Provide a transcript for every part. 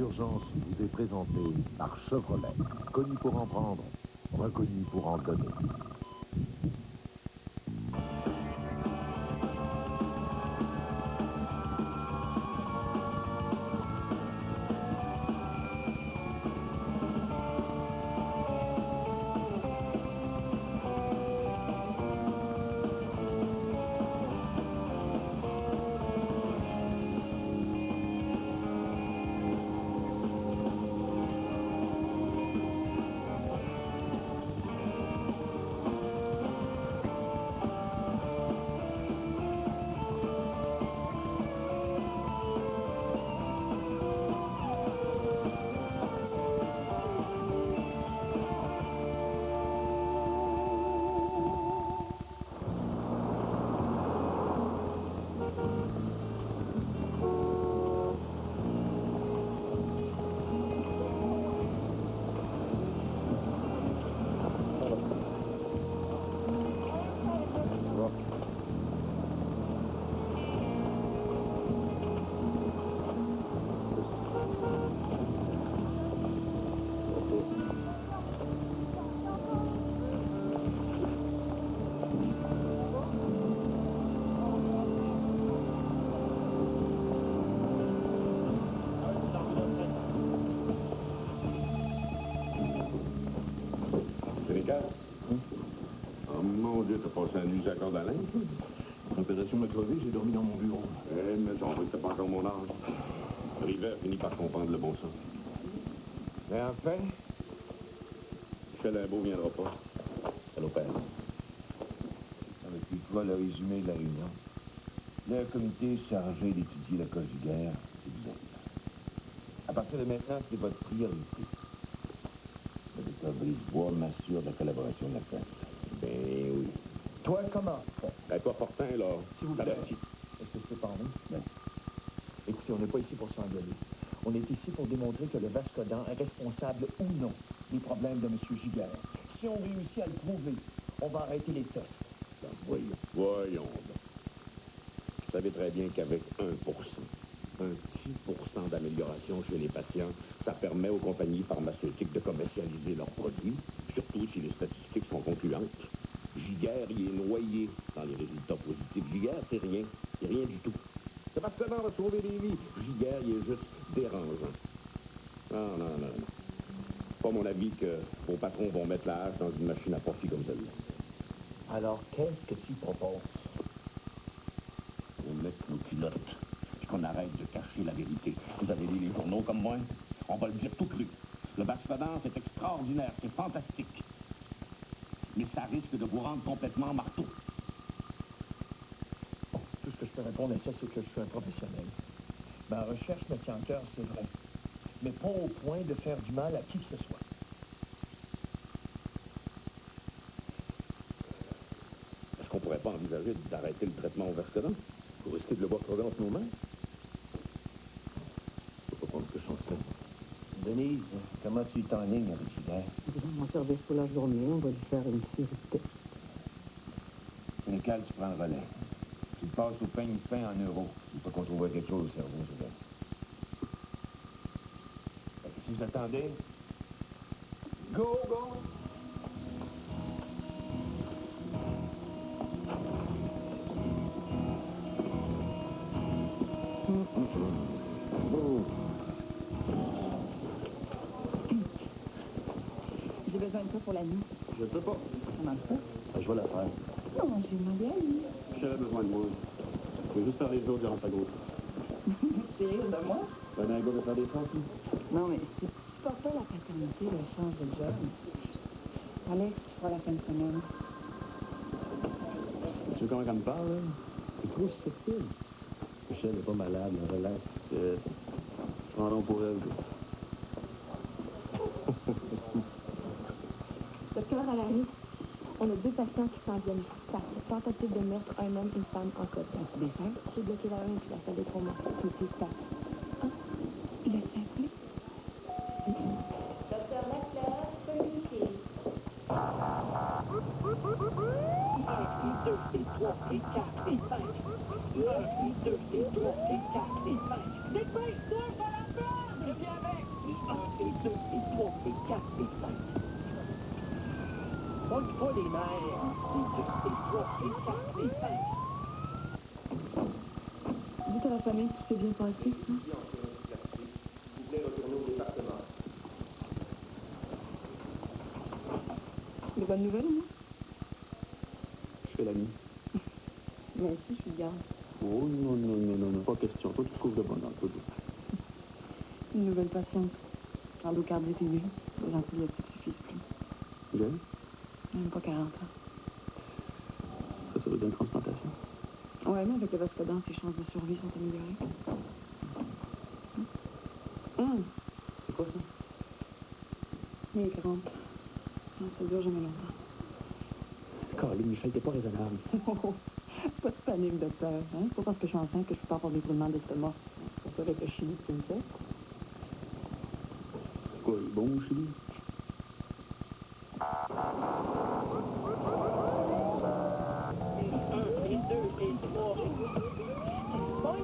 L'urgence vous est présentée par Chevrolet. Connu pour en prendre, reconnu pour en donner. Oh mon Dieu, t'as passé la nuit à corde à linge? L'opération m'a crevé, j'ai dormi dans mon bureau. Eh, mais j'en veux que t'as pas encore mon âge. River finit par comprendre le bon sens. Mais enfin, Michel Imbeau viendra pas. salopard. Tu vois le résumé de la réunion. Le comité chargé d'étudier le cas Giguère, c'est vous autres. À partir de maintenant, c'est votre priorité. Le docteur Brisebois m'assure de la collaboration de la fête. Ben oui. Toi, comment? Ben, toi, Fortin, là. S'il vous plaît. Est-ce que je peux parler? Ben. Écoutez, on n'est pas ici pour s'engueuler. On est ici pour démontrer que le Vascodan est responsable ou non des problèmes de M. Giguère. Si on réussit à le prouver, on va arrêter les tests. Ben, voyons donc. Vous savez très bien qu'avec 1%, un petit pourcent d'amélioration chez les patients, ça permet aux compagnies pharmaceutiques de commercialiser leurs produits, surtout si les statistiques sont concluantes. Giguère, il est noyé dans les résultats positifs. Giguère, c'est rien. C'est rien du tout. C'est parce que non, on va sauver des vies. Giguère, il est juste dérangeant. Non. Pas mon avis que vos patrons vont mettre la hache dans une machine à profit comme celle-là. Alors, qu'est-ce que tu proposes? On met nos culottes, puis qu'on arrête de cacher la vérité. Vous avez lu les journaux comme moi? On va le dire tout cru. Le Vascodan, c'est extraordinaire, c'est fantastique. Mais ça risque de vous rendre complètement marteau. Tout ce que je peux répondre à ça, c'est que je suis un professionnel. Ma recherche me tient en cœur, c'est vrai. Mais pas au point de faire du mal à qui que ce soit. Est-ce qu'on pourrait pas envisager d'arrêter le traitement au Vascodan? Pour risquer de le voir crever entre nos mains? Je peux pas prendre ce que je chancerais. Denise, comment tu t'enlignes avec Giguère? Il est dans mon service pour la journée. On va lui faire une série de tests. C'est lequel tu prends le relais? Tu te passes au peigne fin en euros. Il faut qu'on trouve quelque chose au cerveau, c'est vrai. Fait que si vous attendez, go! J'ai besoin de toi pour la nuit. Je peux pas. Comment ça? Je vais la faire. Non, j'ai demandé à lui. Michel a besoin de moi. Je vais juste faire les autres durant sa grossesse. C'est rire de moi? Ben, un gars veut faire des choses, lui. Non, mais si tu supportes pas la paternité, le change de job. Alex, tu feras la fin de semaine. Tu veux comment elle me parle, là? C'est trop susceptible. Michel n'est pas malade, mais relax. C'est ça. Prends-donc pour elle, quoi. Docteur Allary, on a 2 patients qui s'en viennent. Tentative de meurtre, un homme, une femme en code. As-tu des seins? J'ai bloqué la 1 et puis la salle de trauma. Souci stable. Ah, il a simplé. Docteur Lafleur, communiqué. 1, 2, et 3, et 4, et 5. 1, 2, et 3, et 4, et 5. Dépêche-toi, ça la peine! Je viens avec! famille, tout s'est bien passé. Hein? Vous voulez retourner au département. Des bonnes nouvelles, moi? Je fais la nuit. Moi aussi, je suis garde. Oh non, non, non, non, non, pas question. Toi, tu trouves le bonheur, toi. Une nouvelle patiente. Endocardique aiguë. Les antibiotiques suffisent plus. Jeune? Même pas 40 ans. Ça veut dire une transplantation? Ouais, mais avec le vascodent, ses chances de survie sont améliorées. C'est quoi ça? Les crampes. Non, ça dure jamais longtemps. Caroline, Michel, t'es pas raisonnable. Pas de panique, docteur. Hein? C'est pas parce que je suis enceinte que je peux pas avoir des brûlements d'estomac. Surtout avec le chili que tu me fais. Quoi, il est bon au chili?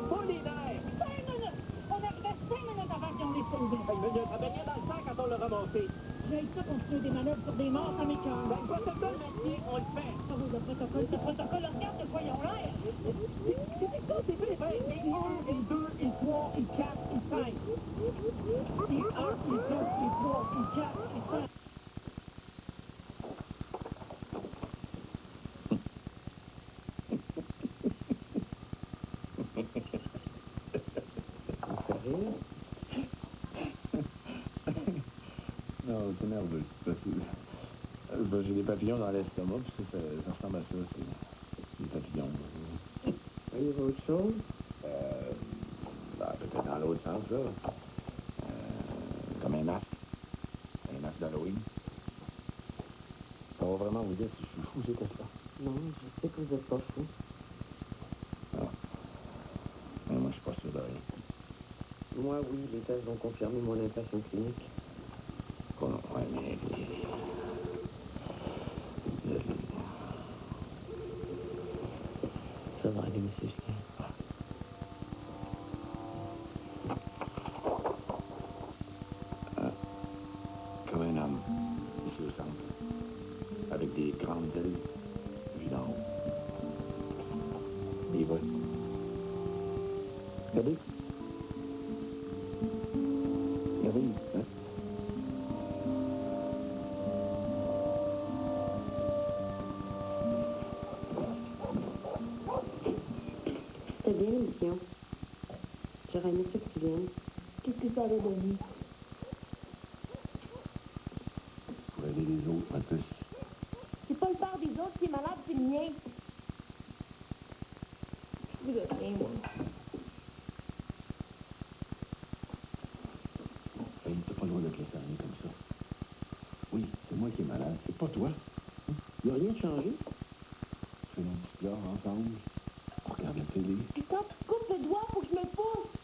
Pas les nerfs! 5 minutes! On arrivait 5 minutes avant qu'ils ont les sauvés. 5 minutes, elle baignait dans le sang quand on l'a ramassé. J'ai ça continuer des manœuvres sur des morts, ça m'écoeure. Ben, le protocole le dit, on le fait. Ah oui, le protocole, regarde de quoi ils ont l'air. C'est ça, c'est vrai, ben, et 1, et 2, et 3, et 4, et 5. Et 1, et 2, et 3, et 4, et 5. Non, c'est nerveux. C'est parce que j'ai des papillons dans l'estomac, puis ça ressemble à ça, c'est des papillons. Il y a autre chose? Peut-être dans l'autre sens, là. Comme un masque. Un masque d'Halloween. Ça va vraiment vous dire si je suis fou, ces tests-là. Non, je sais que vous êtes pas fou. Mais moi, je suis pas sûr de rien. Moi, oui, les tests vont confirmer mon impression clinique. Bon, ouais, mais... Ça va aller, monsieur Chien. Comme un homme, ici au centre. Avec des grandes ailes, vu d'en haut. Il vole. Regardez. Regardez, hein? C'était bien l'émission. J'aurais aimé ça que tu viennes. Qu'est-ce que ça avait donné? Pour aider les autres, un peu. C'est pas le père des autres qui est malade, c'est le mien. Je veux rien, moi. Hey, t'as pas le droit de te laisser aller comme ça. Oui, c'est moi qui est malade, c'est pas toi. Il n'y a rien de changé. On fait nos petits plats ensemble. On regarde la télé. Puis quand tu coupes le doigt, faut que je me pousse.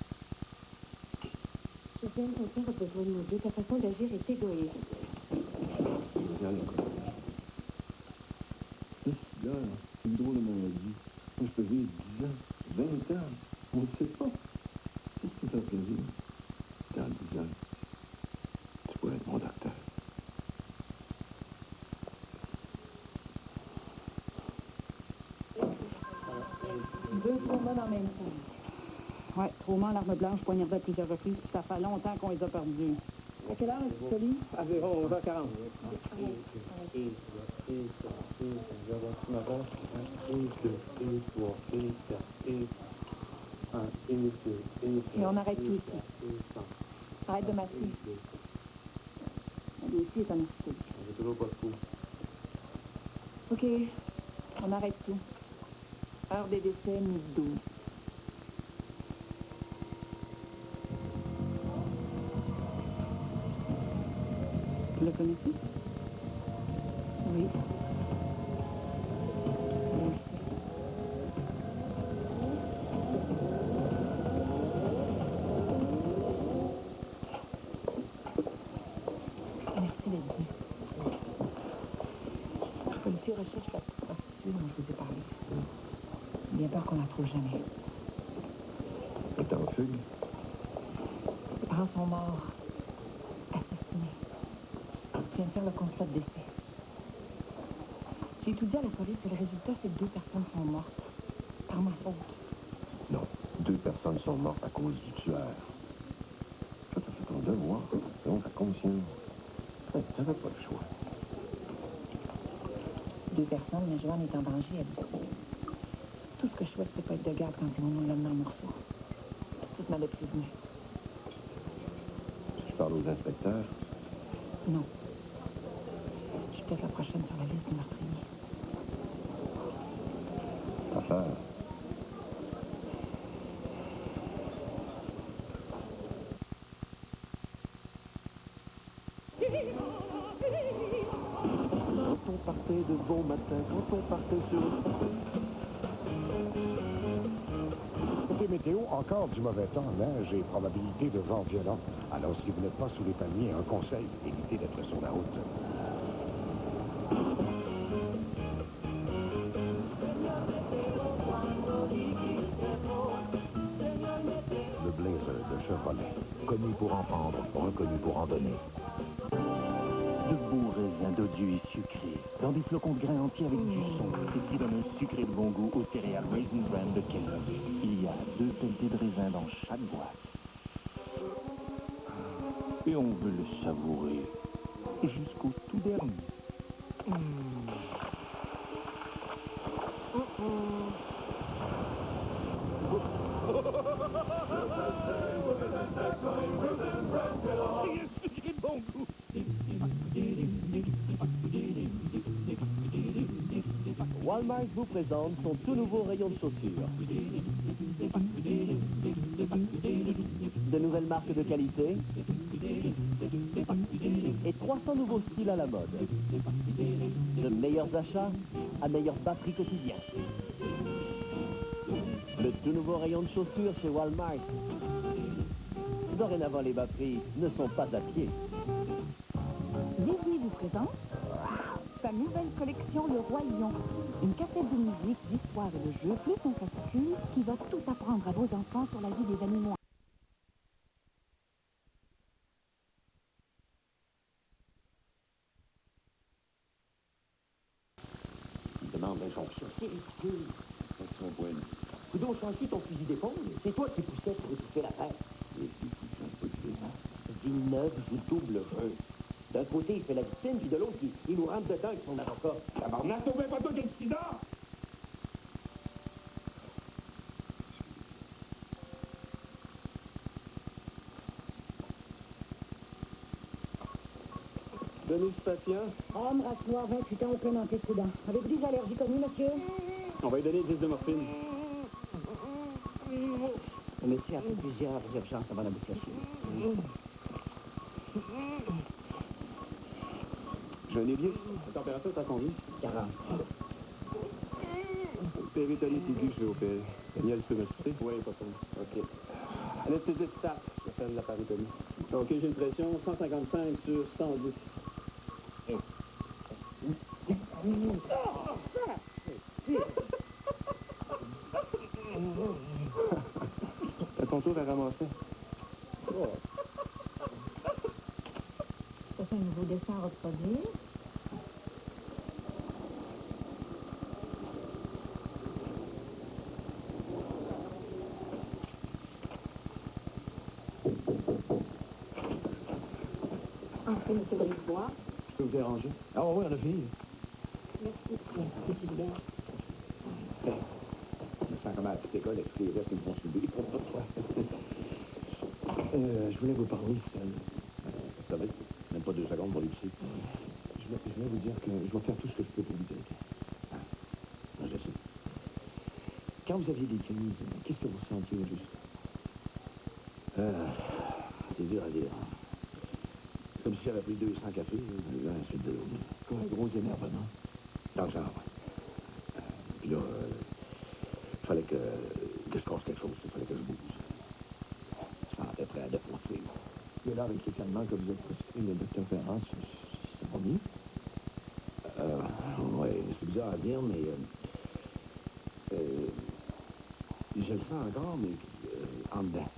Josiane, ton père a besoin de nous deux. Ta façon d'agir est égoïste. Regarde le coup. Le sida, c'est une drôle de maladie. Moi, je peux vivre 10 ans, 20 ans. On ne sait pas. Si ça te fait plaisir, dans 10 ans, tu pourrais être mon docteur. Deux traumas en même temps. Ouais, trauma, l'arme blanche, poignardée à plusieurs reprises, puis ça fait longtemps qu'on les a perdus. À quelle heure, Soli? Environ 11h40. Et on arrête tout ici. Arrête de masser. Le dossier est anesthésié. J'ai toujours pas de coup. OK, on arrête tout. Heure des décès, midi 12. Vous le connaissez? Oui. Moi aussi. Merci d'être venu. Le policier recherche la petite prostituée dont je vous ai parlé. Il a peur qu'on la trouve jamais. Elle est en fugue. Ses parents sont morts. Assassinés. Je viens de faire le constat de décès. J'ai tout dit à la police et le résultat, c'est que 2 personnes sont mortes. Par ma faute. Non, 2 personnes sont mortes à cause du tueur. Toi, t'as fait ton devoir. Donc, ta conscience. Ouais, t'avais pas le choix. 2 personnes, mais Joanne est en danger, elle aussi. Tout ce que je souhaite, c'est pas être de garde quand ils vont nous l'amener en morceaux. Tu m'avais prévenu. Je parle aux inspecteurs. Non. Je suis peut-être la prochaine sur la liste du meurtrier. T'as peur. Quand on partait de bon matin, quand on partait sur Côté météo, encore du mauvais temps, neige et probabilité de vent violent. Alors, si vous n'êtes pas sous les palmiers, un conseil, évitez d'être sur la route. Le Blazer de Chevrolet. Connu pour en prendre, reconnu pour en donner. de beaux raisins dodus et sucrés, dans des flocons de grains entiers avec du son, et qui donnent un sucré de bon goût aux céréales Raisin Bran de Kellogg. Il y a 2 pelletés de raisins dans chaque boîte. Et on veut le savourer jusqu'au tout dernier. Sucré de bon goût. Walmart vous présente son tout nouveau rayon de chaussures. De nouvelles marques de qualité et 300 nouveaux styles à la mode. De meilleurs achats à meilleur bas prix quotidien. Le tout nouveau rayon de chaussures chez Walmart. Dorénavant, les bas prix ne sont pas à pied. Disney vous présente sa nouvelle collection Le Roi Lion. Une cassette de musique, d'histoire et de jeux, plus un fascicule qui va tout apprendre à vos enfants sur la vie des animaux. Il demande l'injonction. C'est ridicule. C'est son point de vue. Coudon, change-tu ton fusil d'épaule? C'est toi qui poussais pour étouffer l'affaire. Villeneuve joue double jeu. D'un côté, il fait la victime, puis de l'autre, il nous rentre dedans avec son avocat. Tabarnak, t'as pas toi quel sida? Denis patient. Homme, race noire, 28 ans, aucun antécédent. Avez-vous des allergies connues, monsieur? On va lui donner 10 de morphine. Le monsieur a fait plusieurs urgences avant d'aboutir chez nous. J'ai un Elias. La température est à combien? 40. Péritonite aiguë, je vais opérer. Daniel, tu peux m'assister? Oui, pas trop. OK. Anesthésiste start. Je vais faire de la péritonite. OK, j'ai une pression 155 sur 110. À ton tour à ramasser. Oh. C'est un nouveau dessin à reproduire. Enfin, monsieur Brisebois. Je peux vous déranger? Ah oui, on a fini. Merci, monsieur Gilbert. Je me sens comme à la petite école avec tous les restes qui me font subir. Je voulais vous parler seul. Ça va être même pas 2 secondes pour les pisser. Je voulais vous dire que je vais faire tout ce que je peux pour vous aider. Je sais. Quand vous aviez des crises, qu'est-ce que vous sentiez au juste? C'est dur à dire. C'est comme si j'avais pris 200 cafés, l'un ensuite de l'autre. Comme un gros énervement. Dans le genre, ouais. Puis là, il fallait que je casse quelque chose. Il fallait que je bouge. Je sentais prêt à défoncer. Mais là, avec les calmants que vous avez prescrit, le docteur Ferrand, c'est pas mieux? Oui, c'est bizarre à dire, mais je le sens encore, mais en dedans.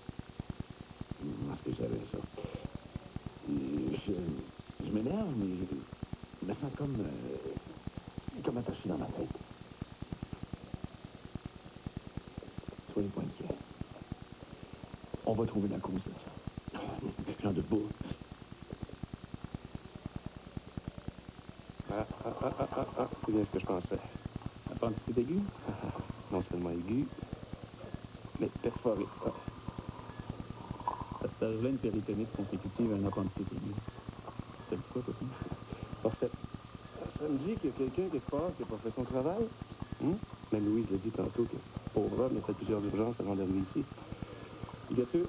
Parce que j'avais ça. Je m'énerve, mais je me sens comme attaché dans ma tête. Soyez pas inquiet. On va trouver la cause de ça. J'en doute pas. C'est bien ce que je pensais. Appendicite aiguë? Non seulement aiguë, mais perforée. À cet âge-là, une péritonite consécutive à une appendicite aiguë. Ça te dit quoi, toi, ça? Ça me dit qu'il y a quelqu'un quelque part qui n'a pas fait son travail. Même Louise l'a dit tantôt que pauvre homme a fait plusieurs urgences avant d'arriver ici. Ligature?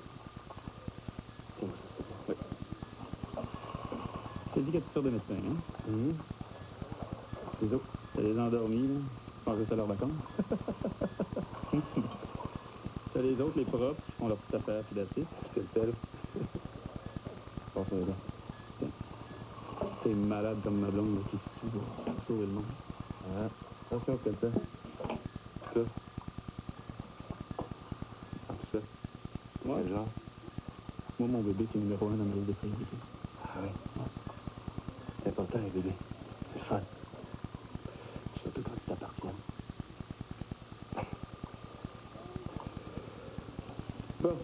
Tiens-moi ça, oui. T'as dit qu'il y a toutes sortes de médecins, hein? C'est autres. T'as les endormis, là. Je pense que c'est leurs vacances. T'as les autres, les propres, qui font leur petite affaire, puis la titre. Scalpel. Parfait, là. Tiens. T'es malade comme ma blonde, là, qui se tue pour sauver le monde. Ah, attention, Scalpel. Ça. Ça. Ouais, genre. Moi, mon bébé, c'est numéro 1 dans ma liste de priorités. Ah oui? C'est important, les bébés. C'est le fun. Surtout quand ils t'appartiennent. Bon.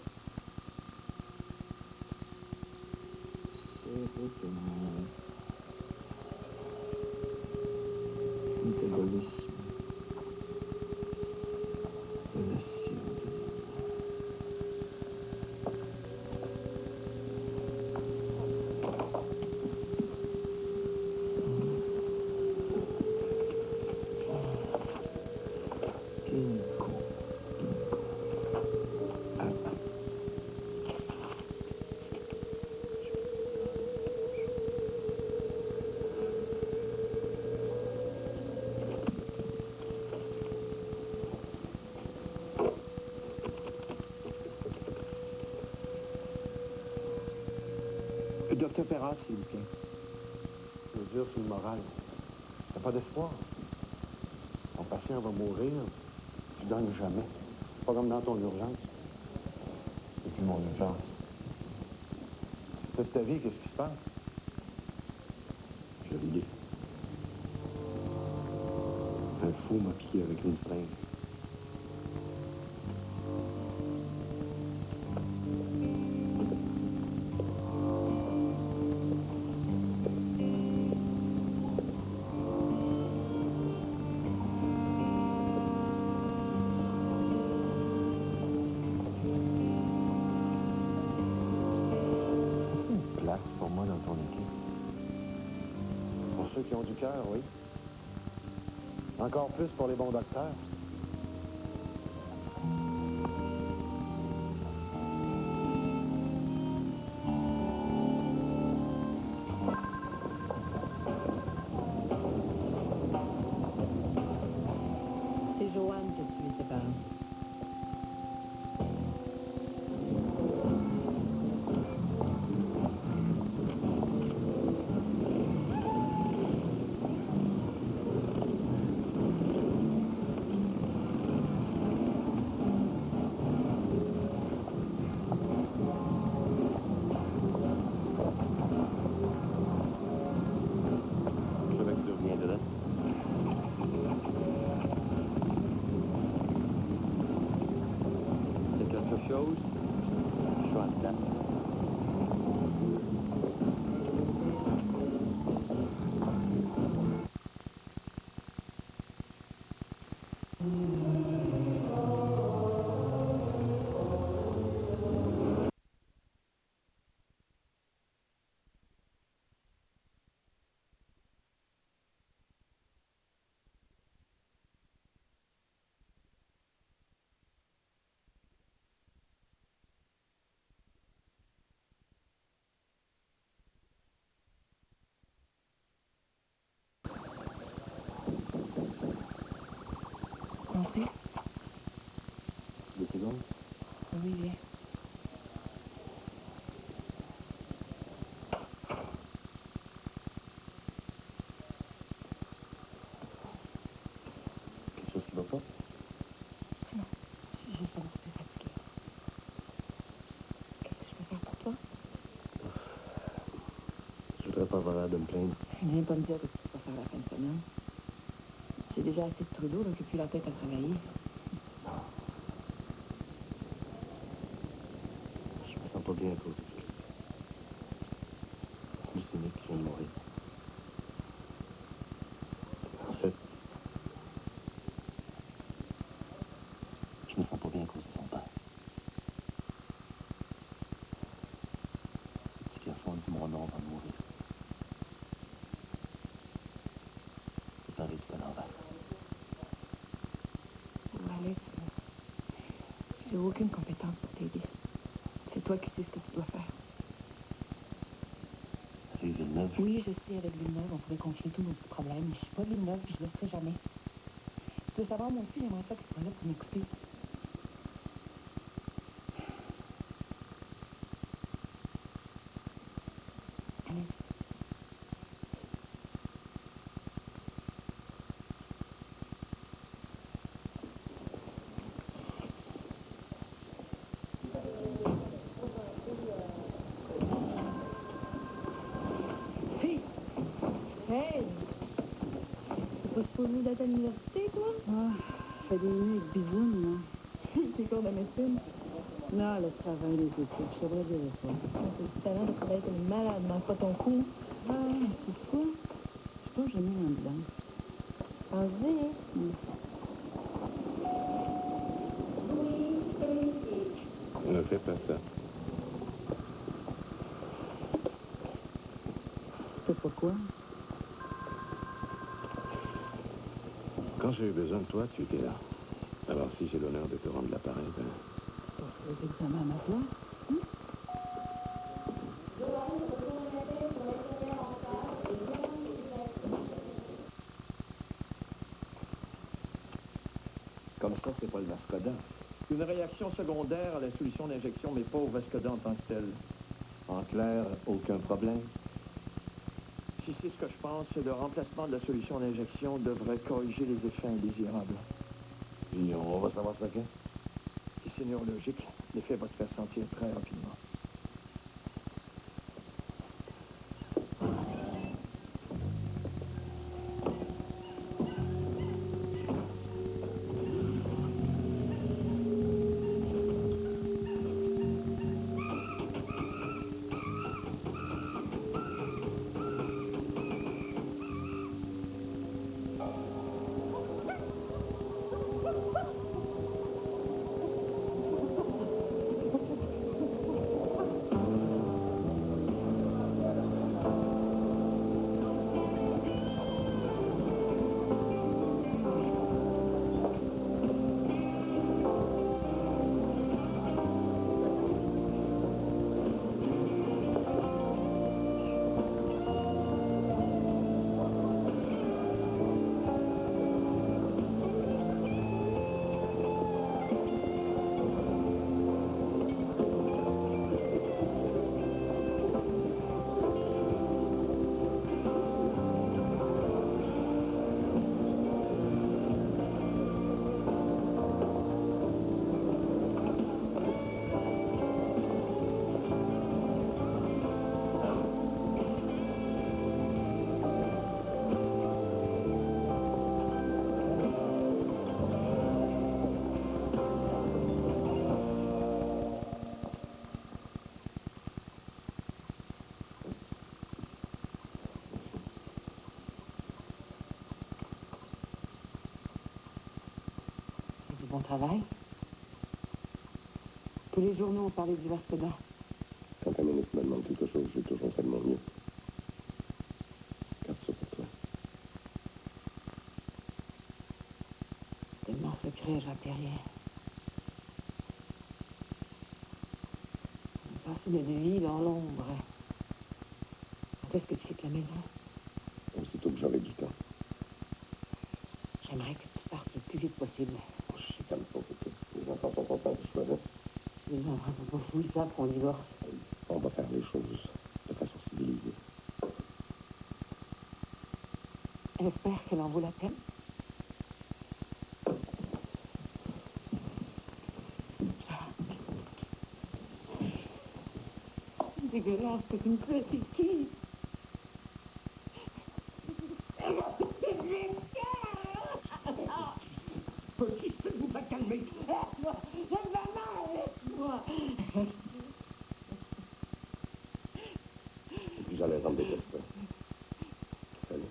Docteur Perras, s'il vous plaît. C'est dur sur le moral. T'as pas d'espoir. Ton patient va mourir. Tu gagnes jamais. C'est pas comme dans ton urgence. C'est plus mon urgence. C'est toute ta vie, qu'est-ce qui se passe? Je l'ai. Un fou m'a piqué avec une seringue. Pour moi dans ton équipe. Pour ceux qui ont du cœur, oui. Encore plus pour les bons docteurs. C'est Joanne qui a tué ses parents. chose, je suis en dedans. Entrez. 2 secondes. Oui, viens. Quelque chose qui va pas? Non, je suis juste un petit peu fatiguée. Qu'est-ce que je peux faire pour toi? Je voudrais pas avoir l'air de me plaindre. Viens pas me dire que tu peux pas faire la fin de semaine. J'ai déjà assez de trudeaux, là, que plus la tête à travailler. sens pas bien à cause de tout. Glycémique qui vient de mourir. En fait, Je me sens pas bien à cause de son père. Le petit garçon a dit mon nom avant de mourir. Il parlait tout à l'envers. Alex, j'ai aucune compétence pour t'aider. C'est toi qui sais ce que tu dois faire. Avec Villeneuve, Oui, je sais, avec Villeneuve, on pourrait confier tous nos petits problèmes, mais je suis pas Villeneuve, puis je laisserai jamais. Tu dois savoir, moi aussi, j'aimerais ça qu'il soit là pour m'écouter. Alex. Hey! T'es pas supposé d'être à l'université, toi? Ah, je fais des nuits avec Bisoun, là. Tes cours de médecine? Non, le travail, les études, je devrais dire ça. T'as du talent de travailler comme une malade, manque pas ton coup. Ah, sais-tu quoi? Je pense que j'aime mieux l'ambulance. Vas-y, hein? Ne fais pas ça. C'est pourquoi? Quand j'ai eu besoin de toi, tu étais là. Alors si j'ai l'honneur de te rendre l'appareil, ben... Tu passes les examens à ma place? Comme ça, c'est pas le Vascoda. Une réaction secondaire à la solution d'injection, mais pas au Vascoda en tant que tel. En clair, aucun problème. Si c'est ce que je pense, c'est le remplacement de la solution d'injection devrait corriger les effets indésirables. Et on va savoir ça quand? Si c'est neurologique, l'effet va se faire sentir très rapidement. Bon travail. Tous les journaux ont parlé du Vascoda. Quand un ministre me demande quelque chose, j'ai toujours fait de mon mieux. Garde ça pour toi. Tellement secret, j'appelais rien. On a passé notre vie dans l'ombre. Quand est-ce que tu quittes la maison? Aussitôt que j'aurai du temps. J'aimerais que tu partes le plus vite possible. Oh, je chicane pas, ok? Les enfants sont contents que je sois là. Les enfants sont pas fous, ils savent qu'on divorce. On va faire les choses de façon civilisée. J'espère qu'elle en vaut la peine. C'est dégueulasse que tu me fais, c'est qui? Petit, s'il vous plaît, calmez. Laisse-moi! Laisse ma main! Laisse-moi! J'allais me détester. Salut.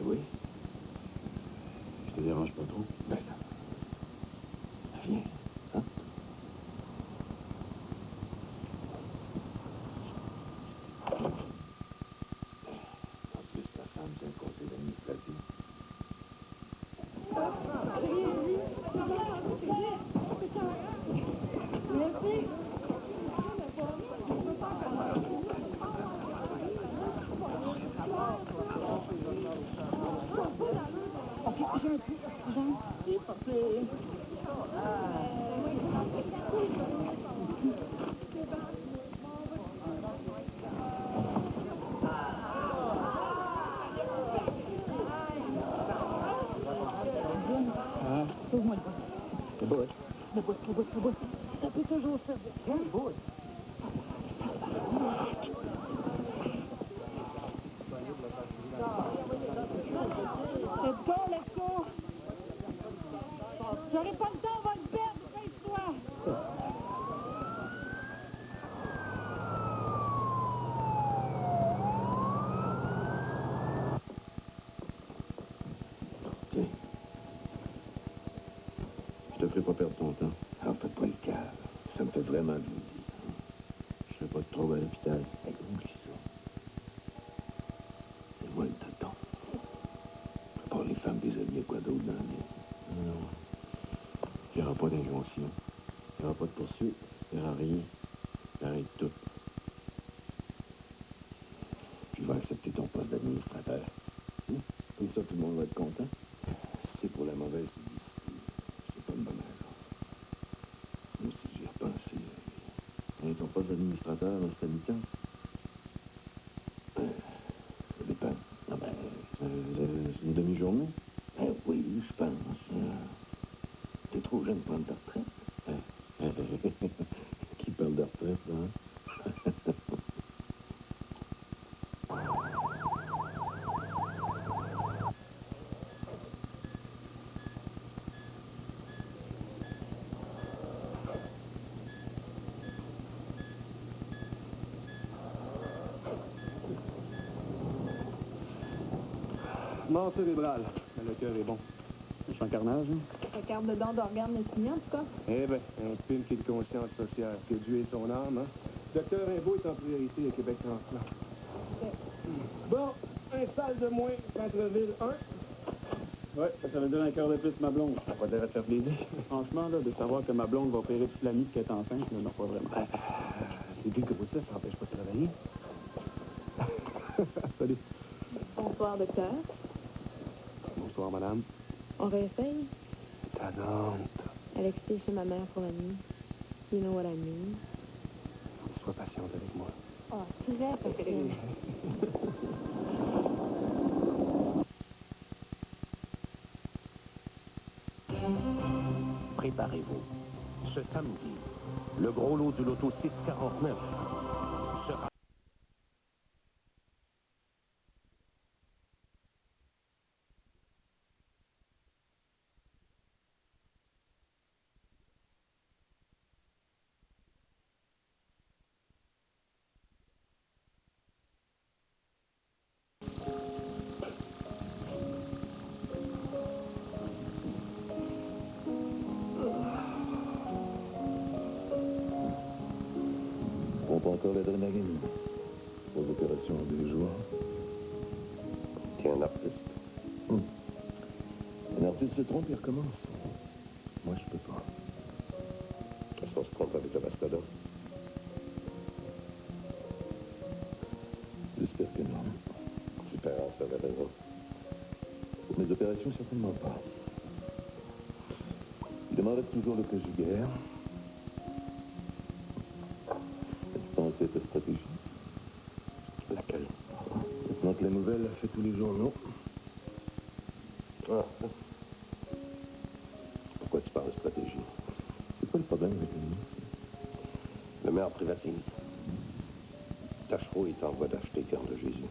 Oui. Je te dérange pas trop? Ben non. Viens, hein? En plus, ma femme, c'est un conseil d'administration. Ouvre-moi le bas. Le bout. Le bout. Ça peut toujours servir. Quel bout? Let's go. J'aurai pas le temps, on va le perdre, dépêche-toi. Tiens. Je te ferai pas perdre ton temps. Alors, faites pas le cave. Ça me fait vraiment de vous dire. Je ferai pas de trouble à l'hôpital. Hey, oublie ça. C'est moi le tonton. À part les femmes des amis, quoi d'autre dans la vie? Non. Il n'y aura pas d'injonction. Il n'y aura pas de poursuite. Il n'y aura rien. J'arrête tout. Tu vas accepter ton poste d'administrateur. Comme ça, tout le monde va être content. C'est pour la mauvaise publicité. C'est pas une bonne raison. Moi aussi, j'y ai repensé. Et ton poste d'administrateur, c'est à mi-temps? Ça dépend. Ah ben, c'est une demi-journée? Ben oui, je pense. T'es trop jeune pour prendre ta retraite. Qui parle de retraite, hein? Mort cérébrale. Le cœur est bon. C'est un carnage, hein? La carte de don d'organes le signe, en tout cas. Eh bien, un film qui est de conscience sociale. Que Dieu ait son âme, hein? Docteur Rimbaud est en priorité à Québec Transplant. Bon, un salle de moins, centre-ville 1. Ouais, ça veut dire un cœur de plus, ma blonde. Ça va te faire plaisir. Franchement, là, de savoir que ma blonde va opérer toute la nuit qu'elle est enceinte, là, non, pas vraiment. Les deux grossesses, ça n'empêche pas de travailler. Salut. Bonsoir, docteur. Bonsoir, madame. On réessaye? Tannante. Alexis est chez ma mère pour la nuit. You know what I mean? Sois patiente avec moi. Oh, très facile. préparez-vous. Ce samedi, le gros lot du loto 649 sera... On prend encore l'adrénaline. Aux opérations en 2 jours. T'es un artiste. Un artiste se trompe, il recommence. Moi, je peux pas. Est-ce qu'on se trompe avec le mastodonte? J'espère que non. Super, ça avait raison. Pour mes opérations, certainement pas. Il m'en reste toujours le conjugaire. As-tu pensé à ta stratégie? Laquelle? Maintenant que la nouvelle a fait tous les journaux. Ah. Pourquoi tu parles de stratégie? C'est quoi le problème avec le ministre? Le maire privatise. Tachereau est en voie d'acheter Cœur de Jésus.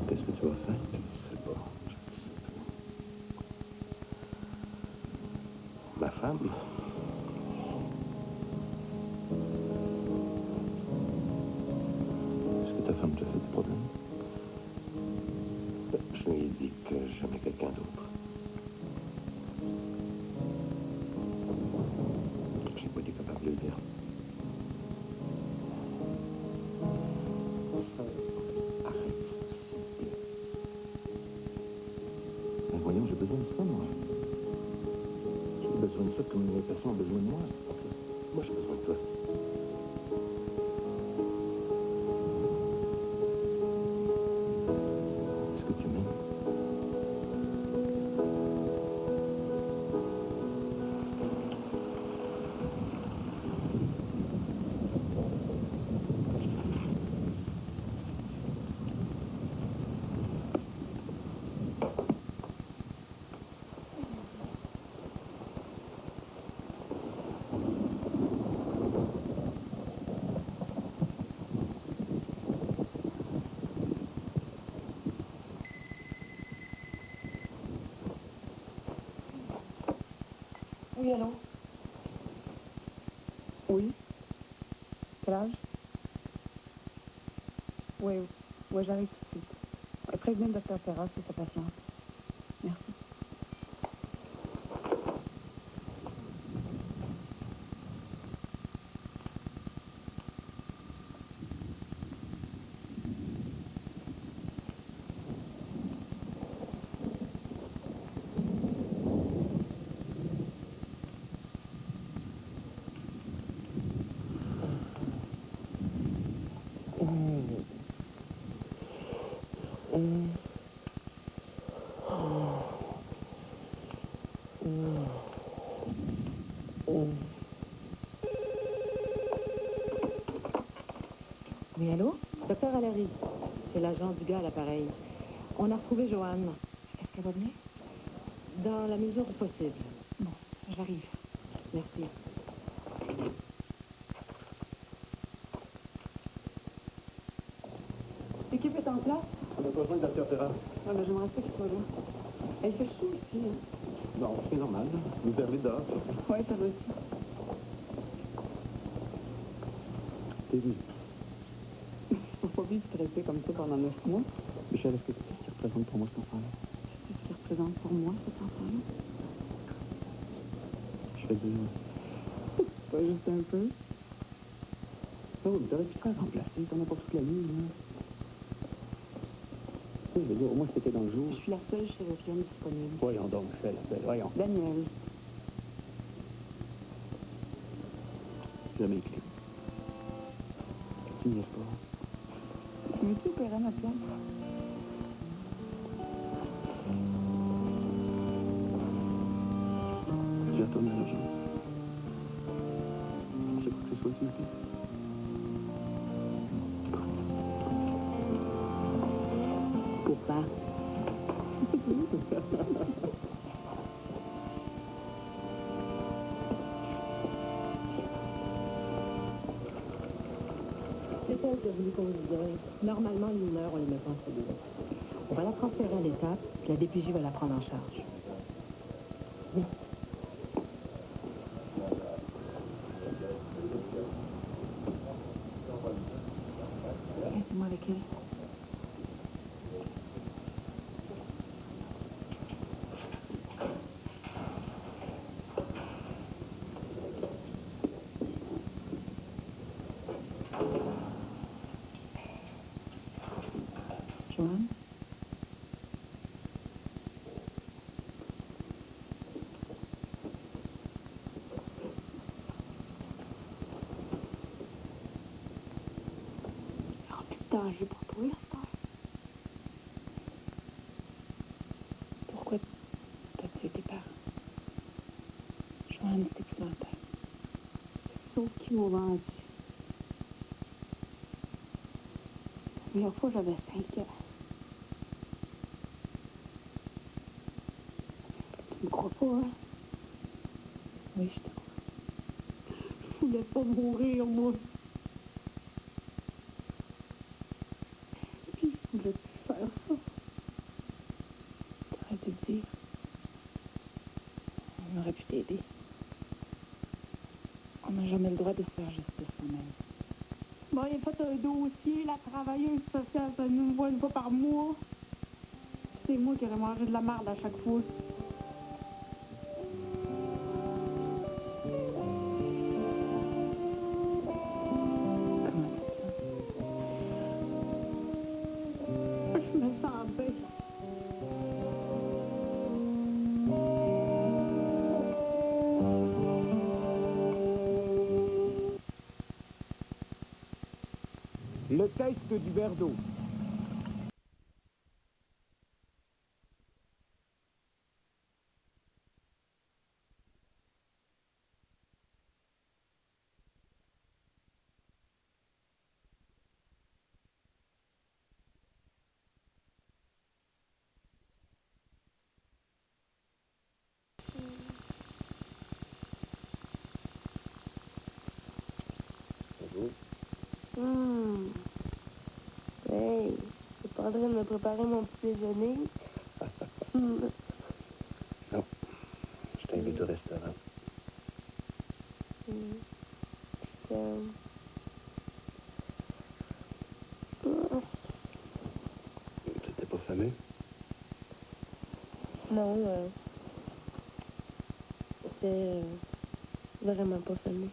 Qu'est-ce que tu vas faire? Je ne sais pas. Ma femme? Est-ce que ta femme te fait des problèmes? Je lui ai dit que j'aimais quelqu'un d'autre. J'ai pas été capable de le dire. Ça, arrête, s'il te plaît. Mais voyons, j'ai besoin de ça, moi. J'ai besoin de ça comme les patients ont besoin de moi. Ok. Moi, j'ai besoin de toi. Est-ce que tu m'aimes? Oui, allô? Oui? Quel âge? Oui, oui, j'arrive tout de suite. Ouais, prévenez le docteur Ferrat, c'est sa patiente. Merci. Oui, allô? Docteur Allary, c'est l'agent du gars à l'appareil. On a retrouvé Joanne. Est-ce qu'elle va bien? Dans la mesure du possible. Bon, j'arrive. Merci. L'équipe est en place? On a besoin de Dr. Ferrat. Ouais, mais j'aimerais ça qu'il soit là. Elle fait chaud ici, hein? Non, c'est normal. Vous arrivez dehors, c'est ça? Oui, ça doit être ça. T'es vu. Je peux pas vivre stressé comme ça pendant 9 mois. Michel, est-ce que c'est ce qui représente pour moi cet enfant-là? C'est ce qui représente pour moi, cet enfant-là? Je veux dire... Pas juste un peu. Ah oui, mais t'aurais pu te faire remplacer. T'en as pas toute la nuit, là. Tu sais, je veux dire, au moins, c'était dans le jour. Je suis la seule chirurgienne disponible. Voyons donc, je fais la seule. Voyons. Daniel. Jamais écrit. Tu me laisses pas. Veux-tu opérer à ma place? J'ai attendu à l'urgence. C'est quoi que ce soit, tu me dis? celle qui a voulu conduire. Normalement, les mineurs, on les met pas en cellule. On va la transférer à l'étape, puis la DPJ va la prendre en charge. Viens. Laissez-moi avec elle. Joanne? Danger pour toi, Esther. Pourquoi t'as tué tes parents? Joanne, c'est épouvantable. Sauf qu'ils m'ont vendu. La première fois, j'avais 5 ans. Tu me crois pas, hein? Oui, je te crois. Je voulais pas mourir, moi. Puis je voulais plus faire ça. T'aurais dû le dire. On aurait pu t'aider. On n'a jamais le droit de se faire justice soi-même. Bon, il a fait un dossier, la travailleuse sociale, ça nous voit une fois par mois. Puis c'est moi qui aurais mangé de la merde à chaque fois. Comment tu te sens? Je me sens bien. Le test du verre d'eau. Hey, t'es pas en train de me préparer mon petit déjeuner? Non. Je t'invite au restaurant. Je t'aime. T'étais pas fameux? Non, c'est vraiment pas fameux.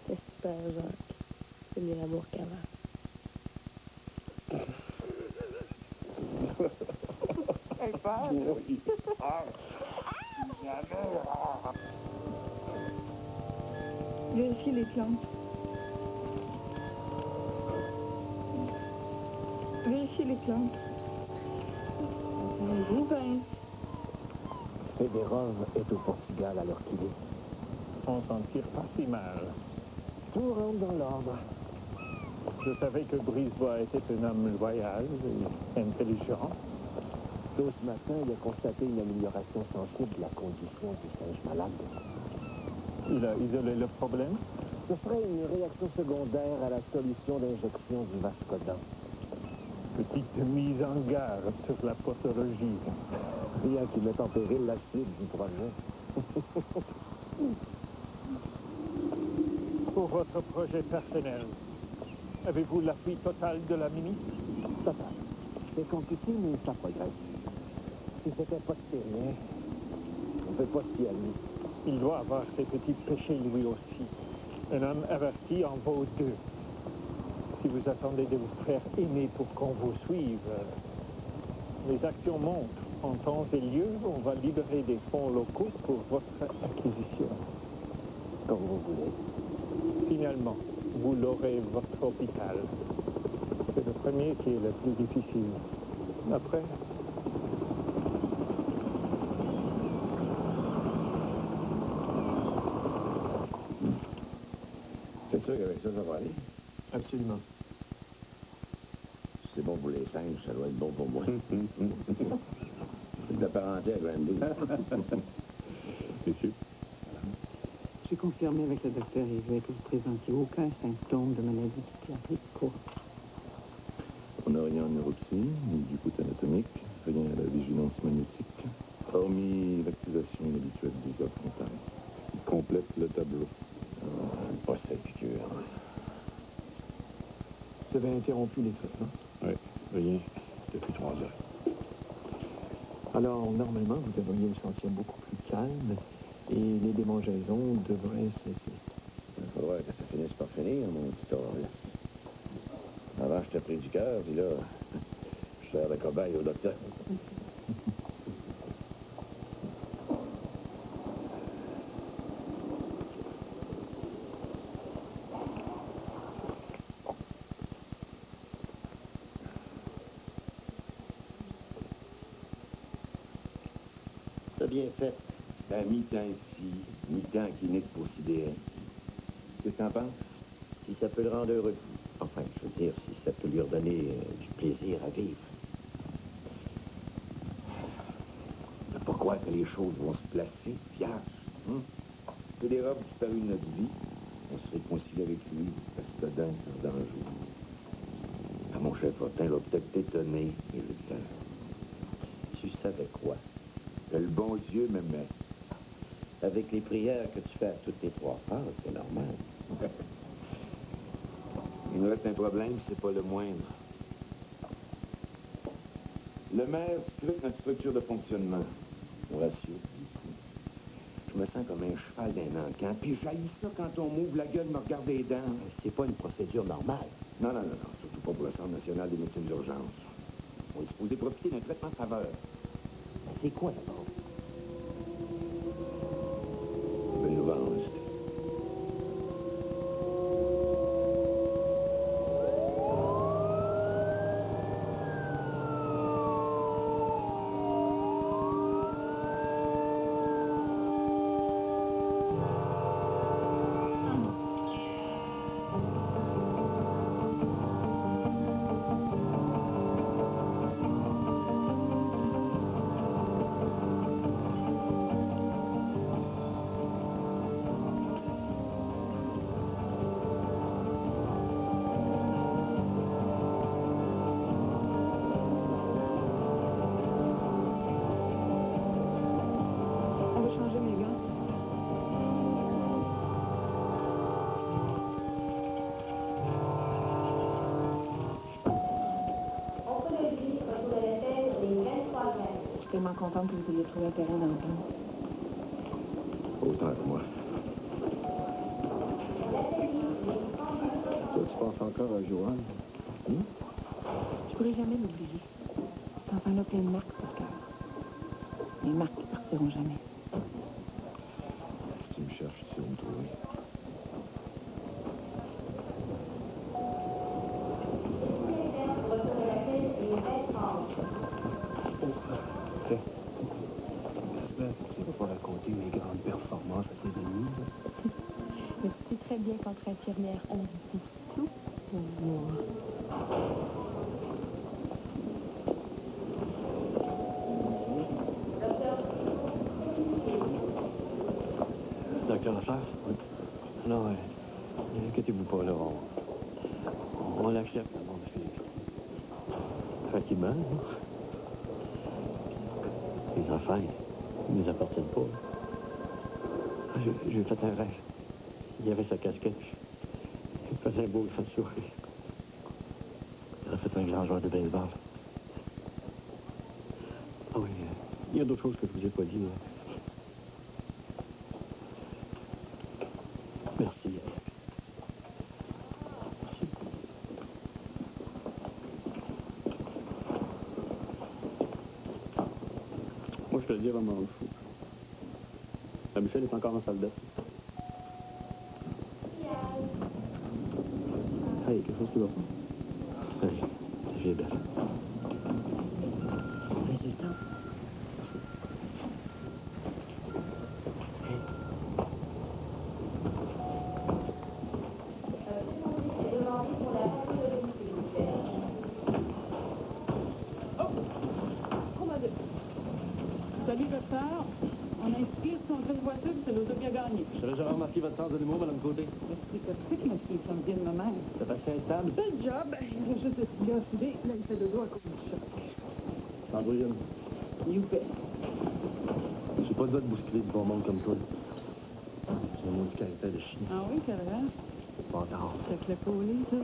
C'était super, Jacques. C'est mieux l'amour qu'avant. Elle parle? Oui. Vérifiez les plantes. Vérifiez les plantes. Vous 20. Fédéron est au Portugal alors qu'il est. On s'en tire pas si mal. Tout rentre dans l'ordre. Je savais que Brisebois était un homme loyal et intelligent. Tôt ce matin, il a constaté une amélioration sensible de la condition du singe malade. Il a isolé le problème? Ce serait une réaction secondaire à la solution d'injection du Vascodan. Petite mise en garde sur la pathologie. Rien qui mette en péril la suite du projet. Pour votre projet personnel, avez-vous l'appui total de la ministre? Total. C'est compliqué, mais ça progresse. Si c'était pas terrien, on ne peut pas se fier à lui. Il doit avoir ses petits péchés lui aussi. Un homme averti en vaut 2. Si vous attendez de vous faire aimer pour qu'on vous suive, les actions montrent. En temps et lieu, on va libérer des fonds locaux pour votre acquisition. Comme vous voulez. Finalement, vous l'aurez votre hôpital. C'est le premier qui est le plus difficile. Après... C'est sûr qu'avec ça, ça va aller? Absolument. C'est bon pour les singes, ça doit être bon pour moi. C'est de la parenté à Granby. C'est sûr. J'ai confirmé avec le docteur Yves que vous ne présentiez aucun symptôme de maladie psychiatrique courte. On n'a rien en neuropsie, ni du côté anatomique, rien à la vigilance magnétique, hormis l'activation inhabituelle du lobe frontal. Il complète le tableau. Pas cette piqûre. Vous avez interrompu les traitements? Oui, rien. Depuis 3 heures. Alors, normalement, vous devriez vous sentir beaucoup plus calme et les démangeaisons devraient cesser. Il faudrait que ça finisse par finir, mon petit Horace. Avant, je t'ai pris du cœur, puis là, je sers de cobaye au docteur. T'as bien fait. La mi-temps ici, mi-temps clinique pour sidérer. Qu'est-ce que t'en penses? Si ça peut le rendre heureux. Enfin, je veux dire, si ça peut lui redonner du plaisir à vivre. Ne pas croire que les choses vont se placer, Fiage. Fédéral disparu de notre vie, on se réconcilie avec lui, parce que dedans, c'est en danger. Ah, mon chef Fortin va peut-être t'étonner, mais je le sais. Tu savais quoi? Que le bon Dieu m'aimait. Avec les prières que tu fais à toutes les 3 phases, c'est normal. Il nous reste un problème, c'est pas le moindre. Le maire scrute notre structure de fonctionnement. Mon ratio. Je me sens comme un cheval d'un encan, puis j'haïs ça quand on m'ouvre la gueule, me regarde les dents. C'est pas une procédure normale. Non, surtout pas pour le Centre national des médecines d'urgence. On est supposé profiter d'un traitement de faveur. Mais c'est quoi, d'abord? Ils veulent nous vendre. Tellement contente que vous ayez trouvé un terrain d'entente. Autant que moi. Toi, tu penses encore à Joanne? Je pourrai jamais l'oublier. Cet enfant-là a plein de marques sur le cœur. Des marques qui partiront jamais. Si tu me cherches, tu vas me trouver. Tu ne vas pas raconter mes grandes performances à tes amis. Mais tu sais très bien qu'entre infirmières, on dit tout pour moi. Docteur Lafleur? Oui. Non, inquiétez-vous pas, là. On l'accepte, la mort de Félix. Tranquillement, hein? Les enfants, ils ne nous appartiennent pas. J'ai fait un rêve. Il y avait sa casquette. Il faisait un beau grand sourire. Il a fait un grand joueur de baseball. Ah oui, il y a d'autres choses que je vous ai pas dit. Merci, Alex. Merci. Moi, je te le dis vraiment le fou. La Michel est encore en salle d'aide. Hey, quelque chose qui va pas. Hey, j'ai belle. Résultat. Merci. Salut, docteur. On a inscrit ce qu'on fait de voiture, puis c'est l'auto qui a gagné. Je serai j'avais remarqué votre sens de l'humour, Madame Côté. C'est caustique, monsieur, ça me vient de ma mère. C'est assez instable. Bel job. Il a juste le tibia soudé. Là, il fait dodo à cause du choc. Sandrine, You bet. j'ai pas le droit de bousculer de bon monde comme toi. J'ai un maudit caractère de chien. Ah oui, carrément. Pas tard. Check le collier, toi.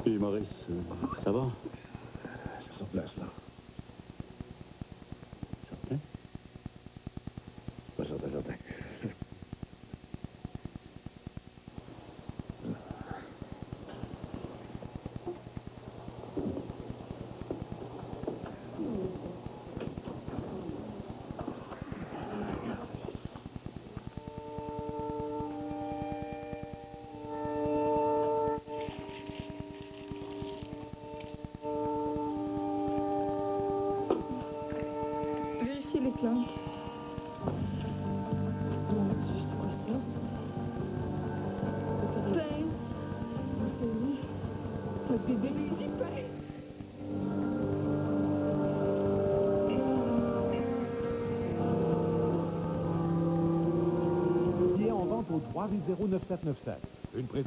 Puis Maurice, ça va? C'est sur place, là. Certain? Pas certain. Vérifiez les clans. Mon Dieu, c'est quoi ça? Pince. C'est lui. Le bébé. J'ai dit pince. Billet en vente au 380-9797. Une présentation.